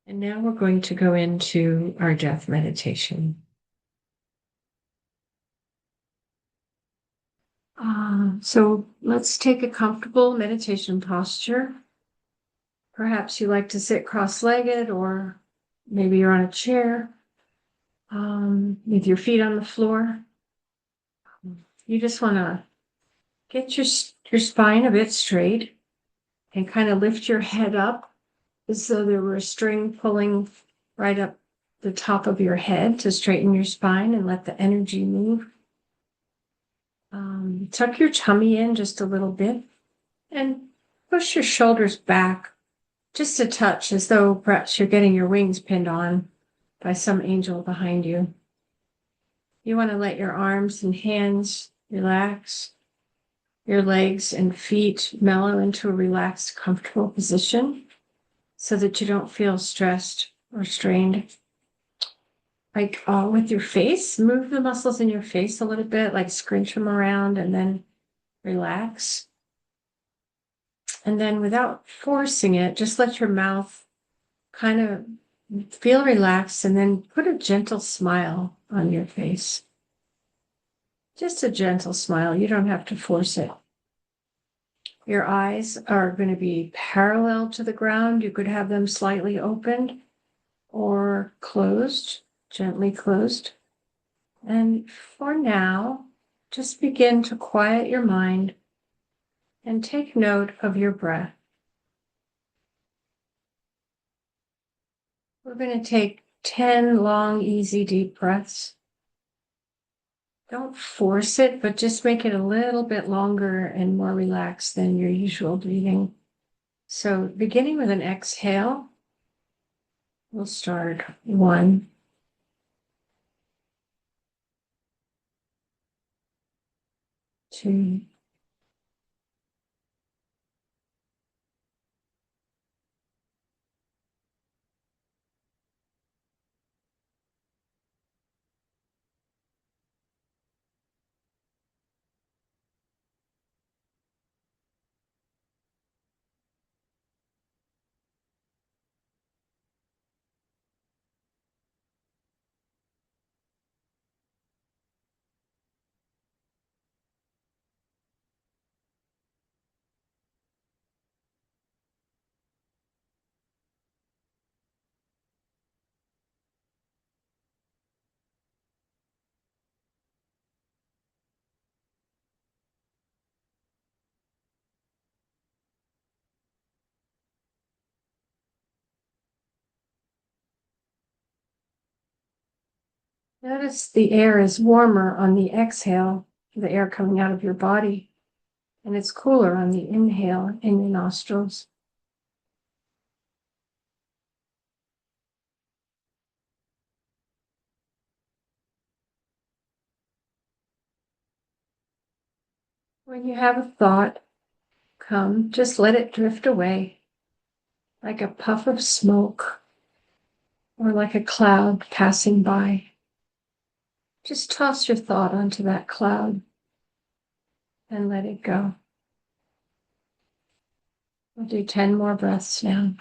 And now we're going to go into our death meditation. So let's take a comfortable meditation posture. Perhaps you like to sit cross-legged, or maybe you're on a chair with your feet on the floor. You just want to get your spine a bit straight and kind of lift your head up as though there were a string pulling right up the top of your head to straighten your spine and let the energy move. Tuck your tummy in just a little bit and push your shoulders back just a touch, as though perhaps you're getting your wings pinned on by some angel behind you. You want to let your arms and hands relax, your legs and feet mellow into a relaxed, comfortable position so that you don't feel stressed or strained. Like with your face, move the muscles in your face a little bit, like scrunch them around and then relax. And then without forcing it, just let your mouth kind of feel relaxed and then put a gentle smile on your face. Just a gentle smile. You don't have to force it. Your eyes are going to be parallel to the ground. You could have them slightly opened or closed, gently closed. And for now, just begin to quiet your mind and take note of your breath. We're going to take 10 long, easy, deep breaths. Don't force it, but just make it a little bit longer and more relaxed than your usual breathing. So beginning with an exhale, we'll start 1, 2, Notice the air is warmer on the exhale, the air coming out of your body, and it's cooler on the inhale in your nostrils. When you have a thought come, just let it drift away like a puff of smoke or like a cloud passing by. Just toss your thought onto that cloud and let it go. We'll do 10 more breaths now.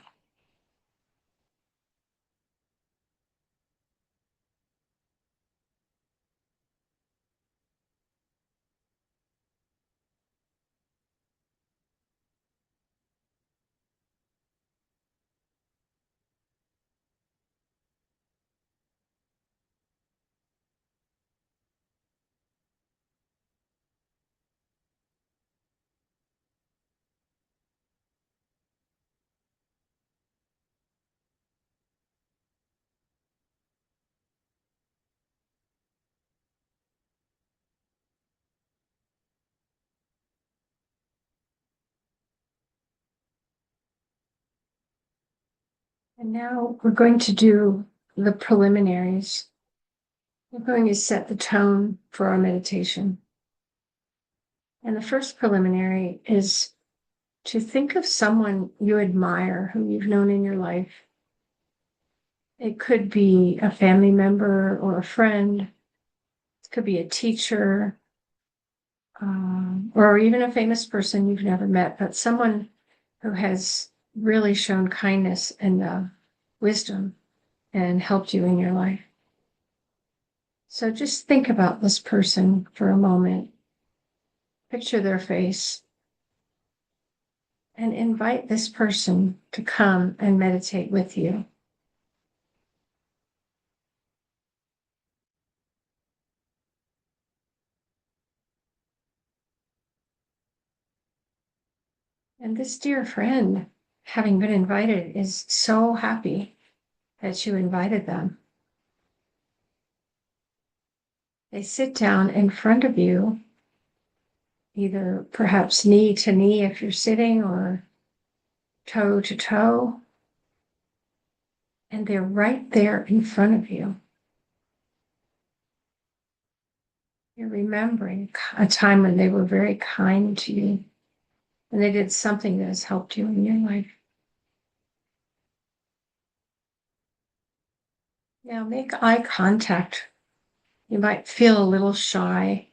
And now we're going to do the preliminaries. We're going to set the tone for our meditation. And the first preliminary is to think of someone you admire who you've known in your life. It could be a family member or a friend. It could be a teacher, or even a famous person you've never met, but someone who has really shown kindness and wisdom and helped you in your life. So just think about this person for a moment. Picture their face and invite this person to come and meditate with you. And this dear friend, having been invited, is so happy that you invited them. They sit down in front of you, either perhaps knee to knee if you're sitting, or toe to toe, and they're right there in front of you. You're remembering a time when they were very kind to you, and they did something that has helped you in your life. Now make eye contact. You might feel a little shy,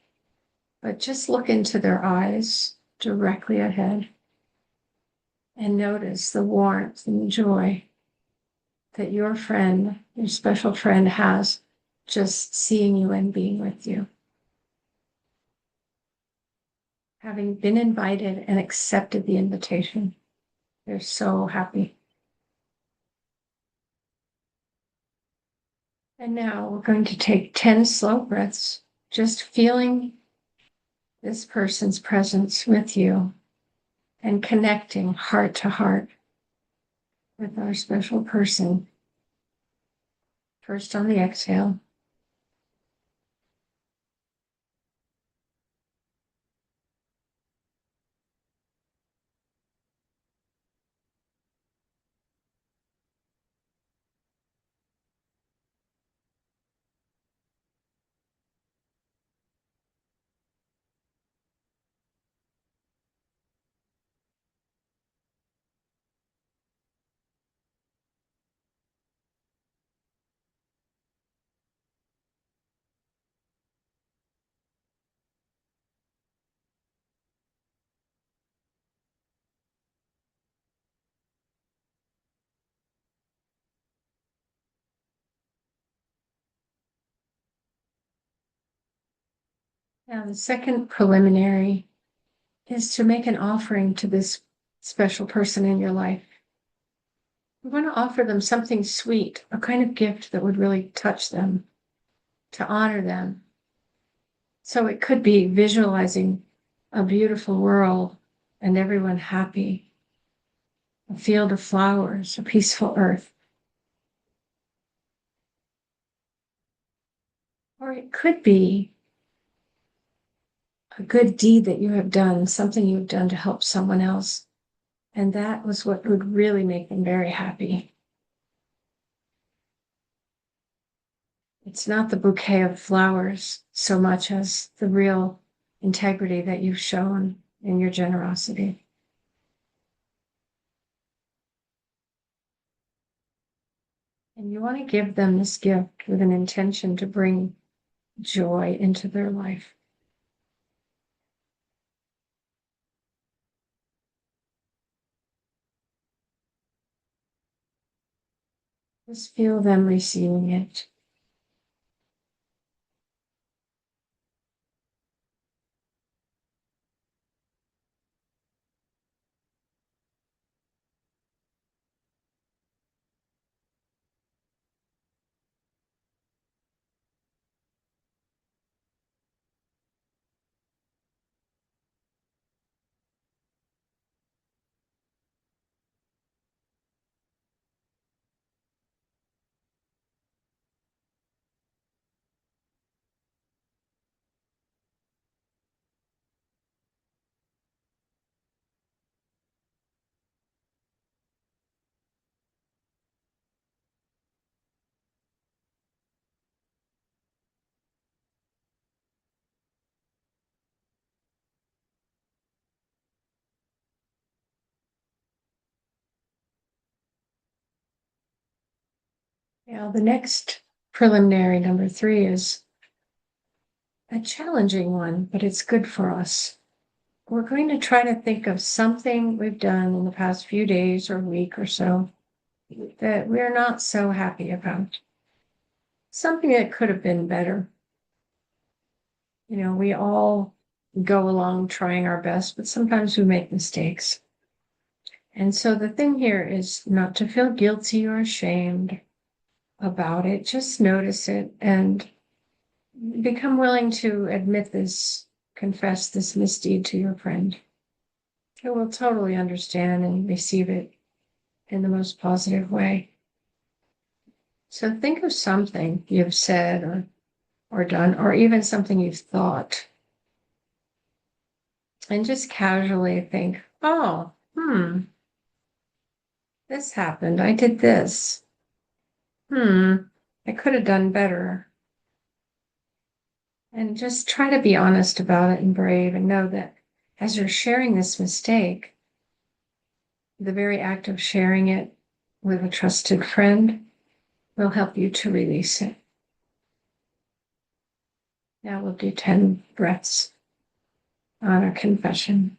but just look into their eyes directly ahead and notice the warmth and the joy that your friend, your special friend, has just seeing you and being with you. Having been invited and accepted the invitation, they're so happy. And now we're going to take 10 slow breaths, just feeling this person's presence with you and connecting heart to heart with our special person. First on the exhale. Now, the second preliminary is to make an offering to this special person in your life. You want to offer them something sweet, a kind of gift that would really touch them, to honor them. So it could be visualizing a beautiful world and everyone happy, a field of flowers, a peaceful earth. Or it could be a good deed that you have done, something you've done to help someone else. And that was what would really make them very happy. It's not the bouquet of flowers so much as the real integrity that you've shown in your generosity. And you want to give them this gift with an intention to bring joy into their life. Just feel them receiving it. Now, the next preliminary, number 3, is a challenging one, but it's good for us. We're going to try to think of something we've done in the past few days or week or so that we're not so happy about. Something that could have been better. You know, we all go along trying our best, but sometimes we make mistakes. And so the thing here is not to feel guilty or ashamed about it. Just notice it and become willing to admit this, confess this misdeed to your friend, who will totally understand and receive it in the most positive way. So think of something you've said or done, or even something you've thought, and just casually think, oh, this happened. I did this. I could have done better. And just try to be honest about it and brave, and know that as you're sharing this mistake, the very act of sharing it with a trusted friend will help you to release it. Now we'll do 10 breaths on our confession.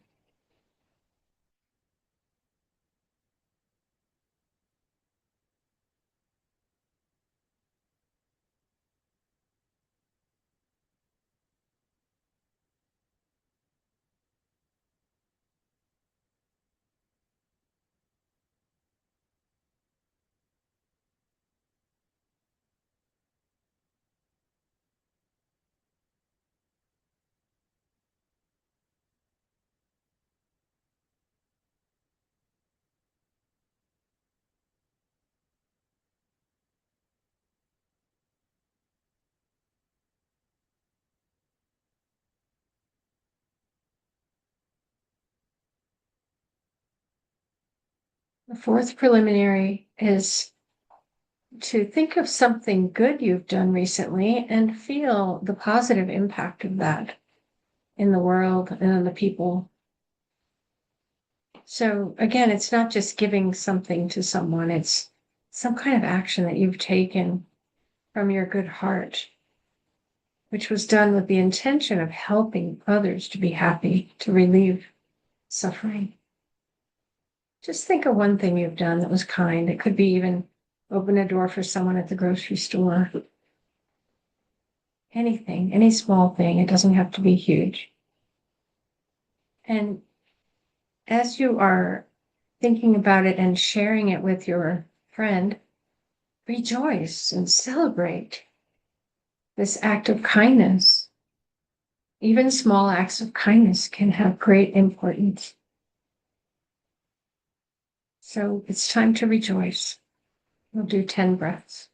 The fourth preliminary is to think of something good you've done recently and feel the positive impact of that in the world and on the people. So again, it's not just giving something to someone, it's some kind of action that you've taken from your good heart, which was done with the intention of helping others to be happy, to relieve suffering. Just think of one thing you've done that was kind. It could be even open a door for someone at the grocery store. Anything, any small thing. It doesn't have to be huge. And as you are thinking about it and sharing it with your friend, rejoice and celebrate this act of kindness. Even small acts of kindness can have great importance. So it's time to rejoice. We'll do 10 breaths.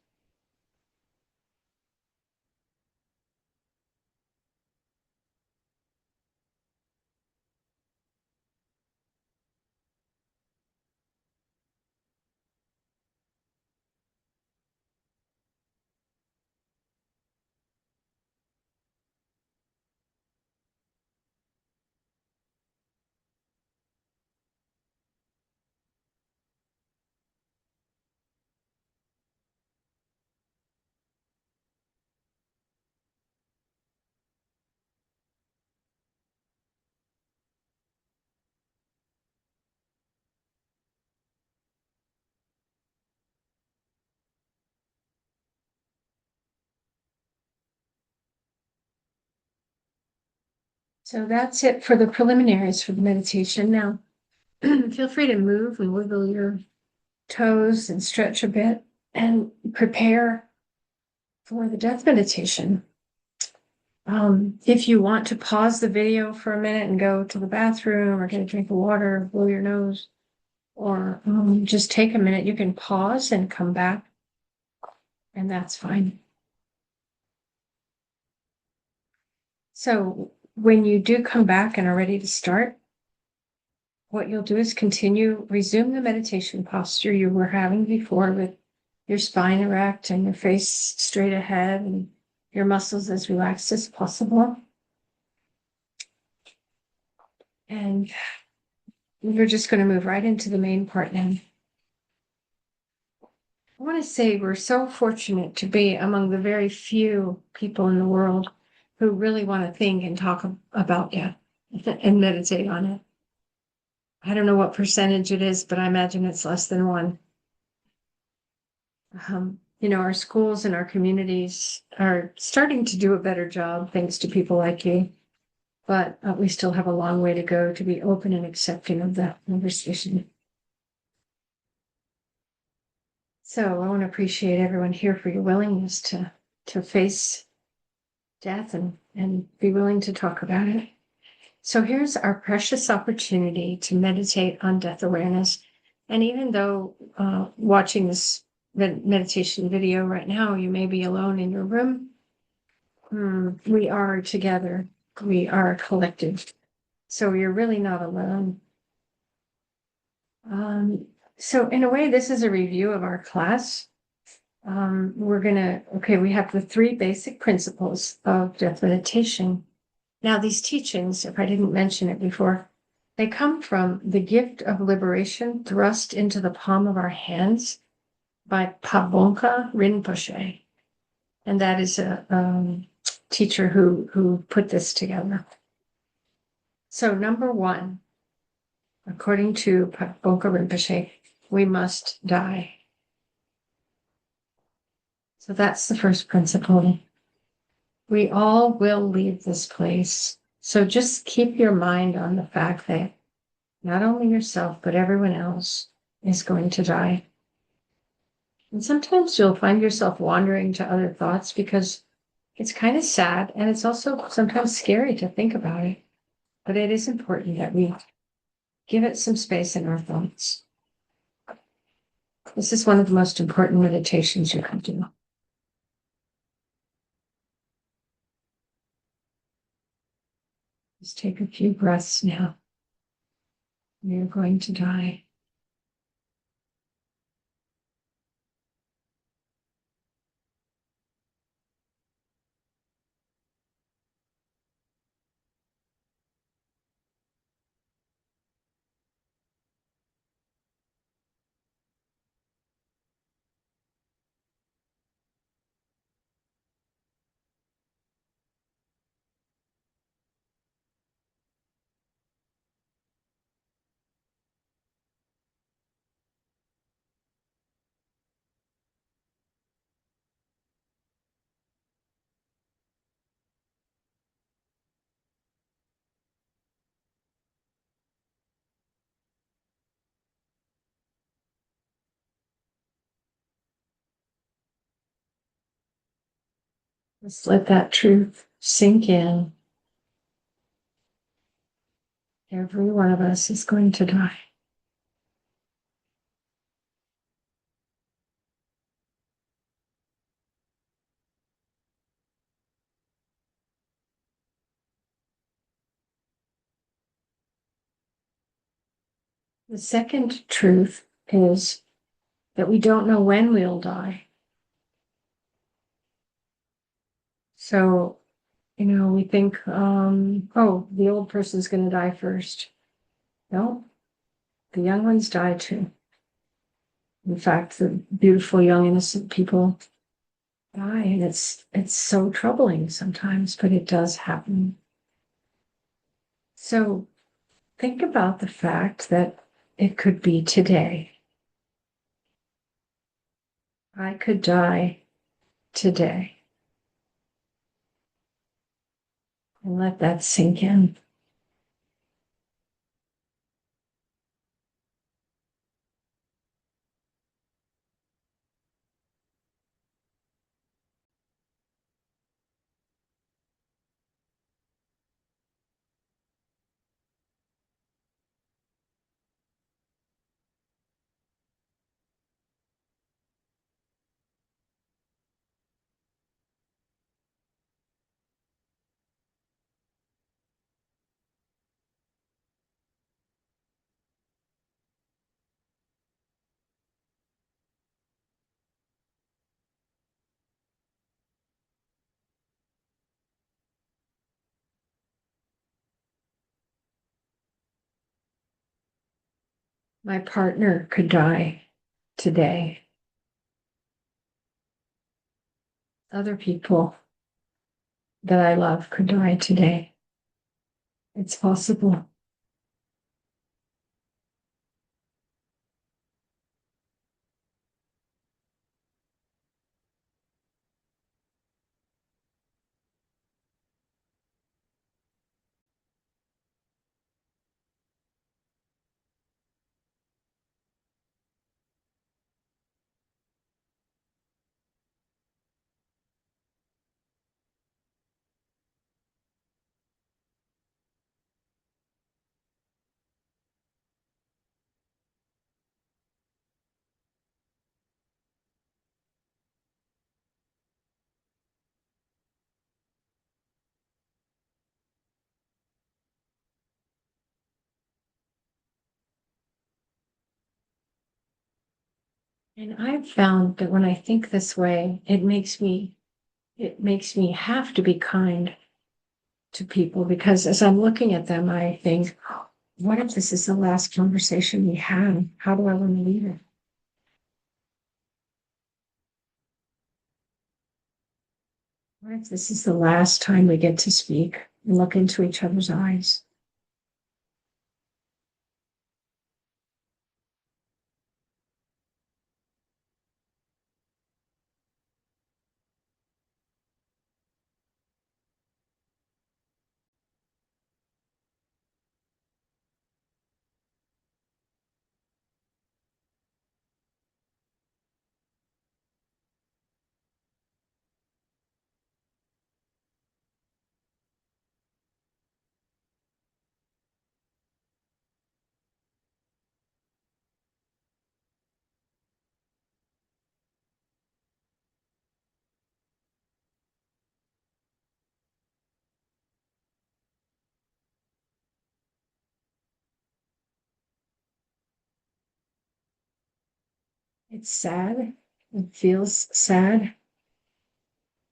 So that's it for the preliminaries for the meditation. Now, feel free to move and wiggle your toes and stretch a bit and prepare for the death meditation. If you want to pause the video for a minute and go to the bathroom or get a drink of water, blow your nose, or just take a minute, you can pause and come back, and that's fine. So when you do come back and are ready to start, what you'll do is resume the meditation posture you were having before, with your spine erect and your face straight ahead and your muscles as relaxed as possible. And we're just going to move right into the main part now. I want to say we're so fortunate to be among the very few people in the world who really want to think and talk about death and meditate on it. I don't know what percentage it is, but I imagine it's less than one. Our schools and our communities are starting to do a better job thanks to people like you, but we still have a long way to go to be open and accepting of that conversation. So I want to appreciate everyone here for your willingness to face death and be willing to talk about it. So here's our precious opportunity to meditate on death awareness. And even though watching this meditation video right now, you may be alone in your room, we are together. We are collective. So you're really not alone. So in a way, this is a review of our class. We have the 3 basic principles of death meditation. Now, these teachings, if I didn't mention it before, they come from the gift of liberation thrust into the palm of our hands by Pabonka Rinpoche. And that is a teacher who put this together. So number 1, according to Pabonka Rinpoche, we must die. So that's the first principle. We all will leave this place. So just keep your mind on the fact that not only yourself, but everyone else is going to die. And sometimes you'll find yourself wandering to other thoughts because it's kind of sad and it's also sometimes scary to think about it. But it is important that we give it some space in our thoughts. This is one of the most important meditations you can do. Just take a few breaths now. You're going to die. Just let that truth sink in. Every one of us is going to die. The second truth is that we don't know when we'll die. So, we think, the old person's going to die first. No, the young ones die too. In fact, the beautiful, young, innocent people die, and it's so troubling sometimes, but it does happen. So think about the fact that it could be today. I could die today. And let that sink in. My partner could die today. Other people that I love could die today. It's possible. And I've found that when I think this way, it makes me have to be kind to people, because as I'm looking at them, I think, what if this is the last conversation we have? How do I want to leave it? What if this is the last time we get to speak and look into each other's eyes? It's sad. It feels sad.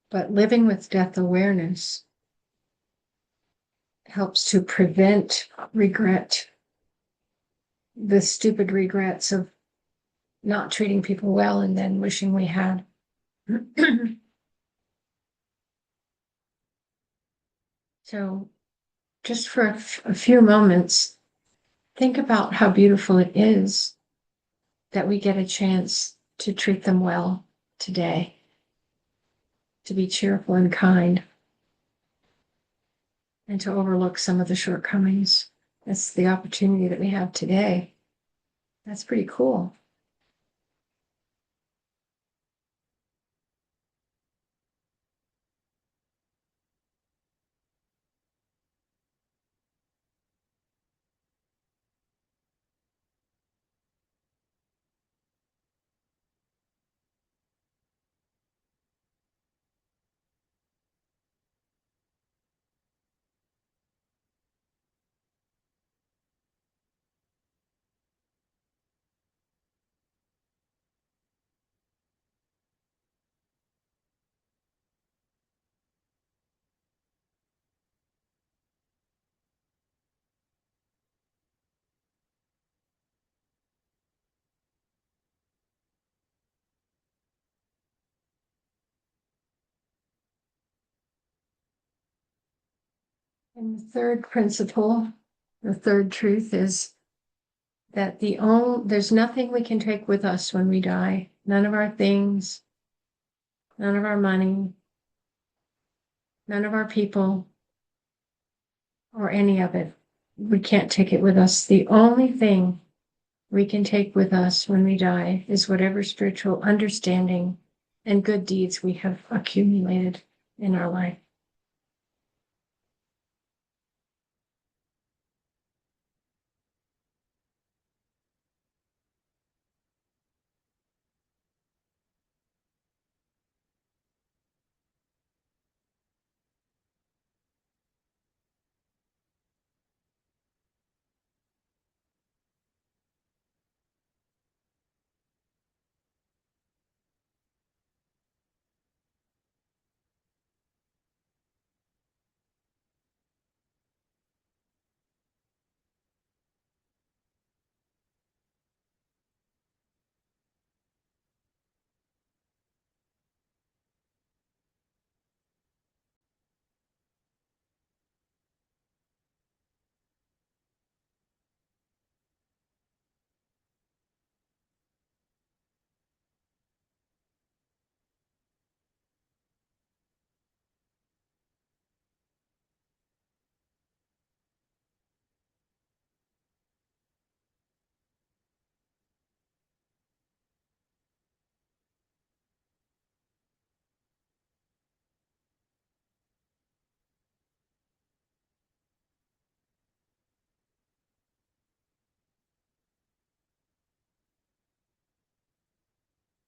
But living with death awareness helps to prevent regret, the stupid regrets of not treating people well and then wishing we had. So, just for a few moments, think about how beautiful it is that we get a chance to treat them well today, to be cheerful and kind, and to overlook some of the shortcomings. That's the opportunity that we have today. That's pretty cool. And the third principle, the third truth is that there's nothing we can take with us when we die. None of our things, none of our money, none of our people, or any of it. We can't take it with us. The only thing we can take with us when we die is whatever spiritual understanding and good deeds we have accumulated in our life.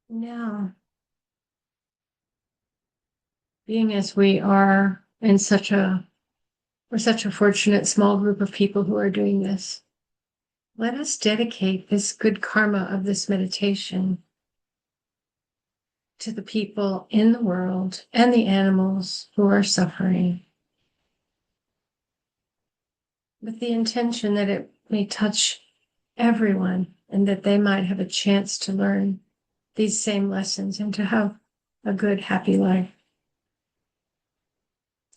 Now, being as we are we're such a fortunate small group of people who are doing this, let us dedicate this good karma of this meditation to the people in the world and the animals who are suffering, with the intention that it may touch everyone and that they might have a chance to learn these same lessons and to have a good, happy life.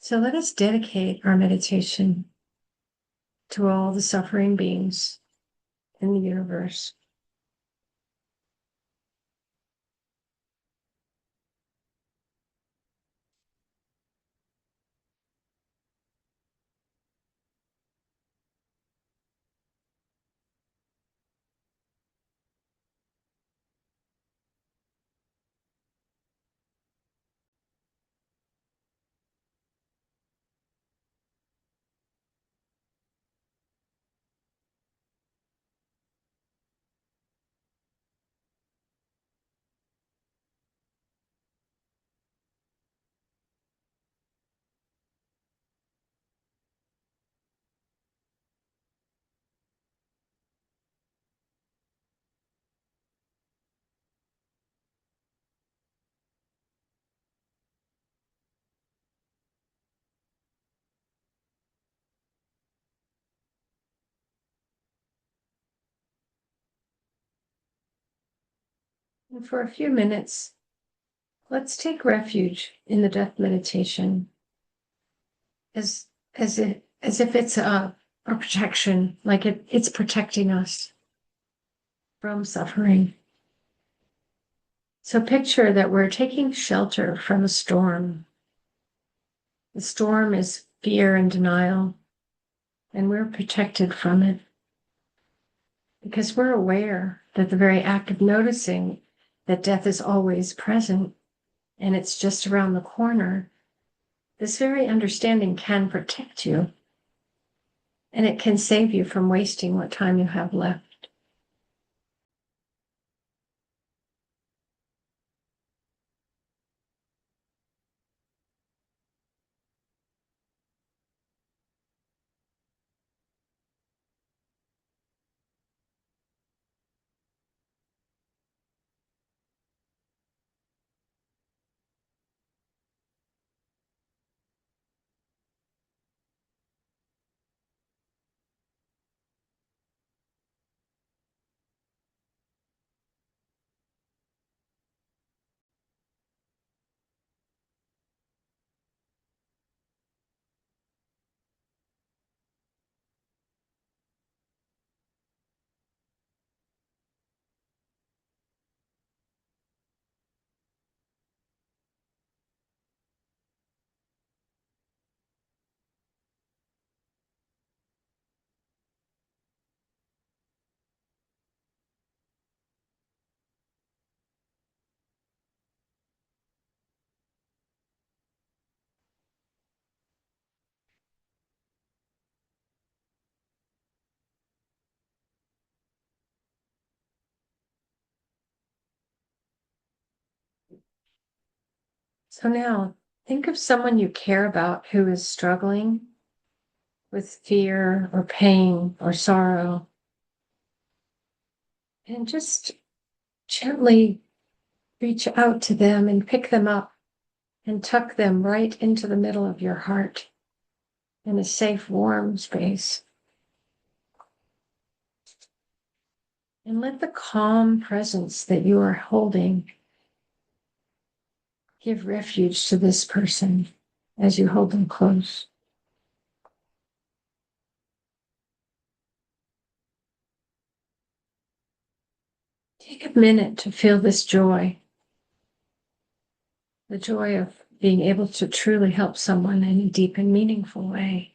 So let us dedicate our meditation to all the suffering beings in the universe. And for a few minutes, let's take refuge in the death meditation as, as if it's a protection, like it's protecting us from suffering. So picture that we're taking shelter from a storm. The storm is fear and denial, and we're protected from it because we're aware that the very act of noticing that death is always present and it's just around the corner, this very understanding can protect you, and it can save you from wasting what time you have left. So now think of someone you care about who is struggling with fear or pain or sorrow, and just gently reach out to them and pick them up and tuck them right into the middle of your heart in a safe, warm space. And let the calm presence that you are holding give refuge to this person as you hold them close. Take a minute to feel this joy, the joy of being able to truly help someone in a deep and meaningful way.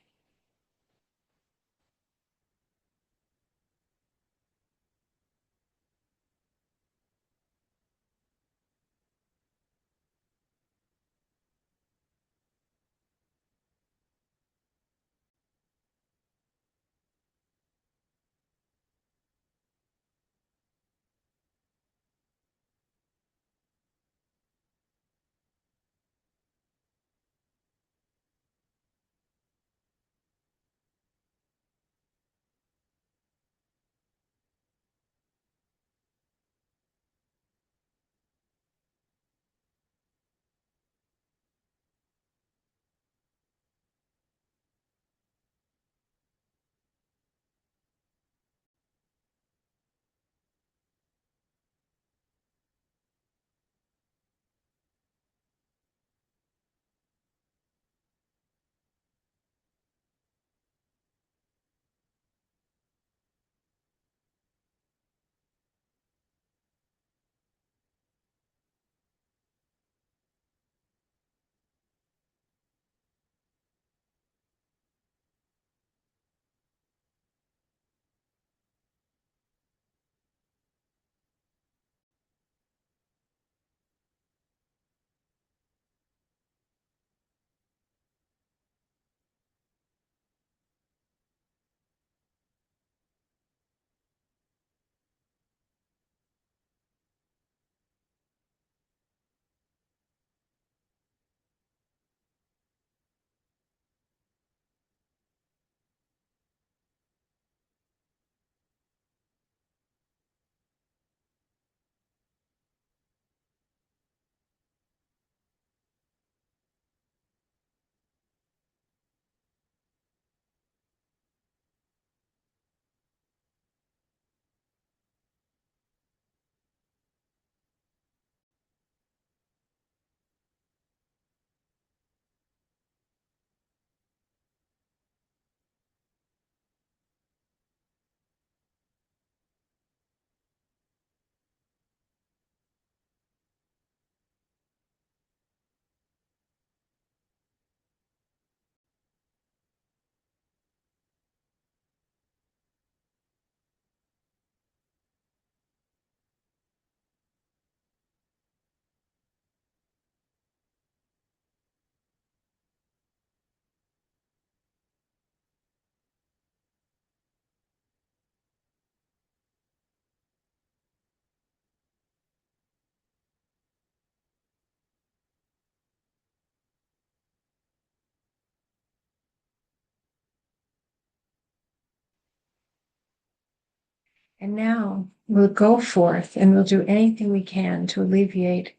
And now we'll go forth and we'll do anything we can to alleviate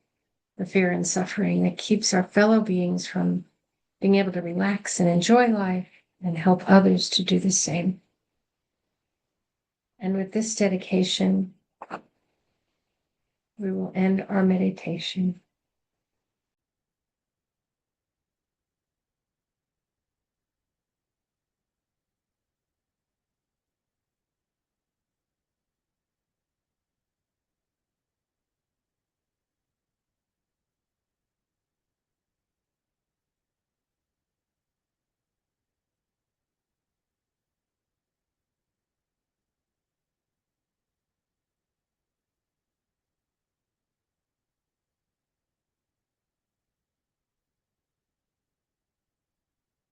the fear and suffering that keeps our fellow beings from being able to relax and enjoy life and help others to do the same. And with this dedication, we will end our meditation.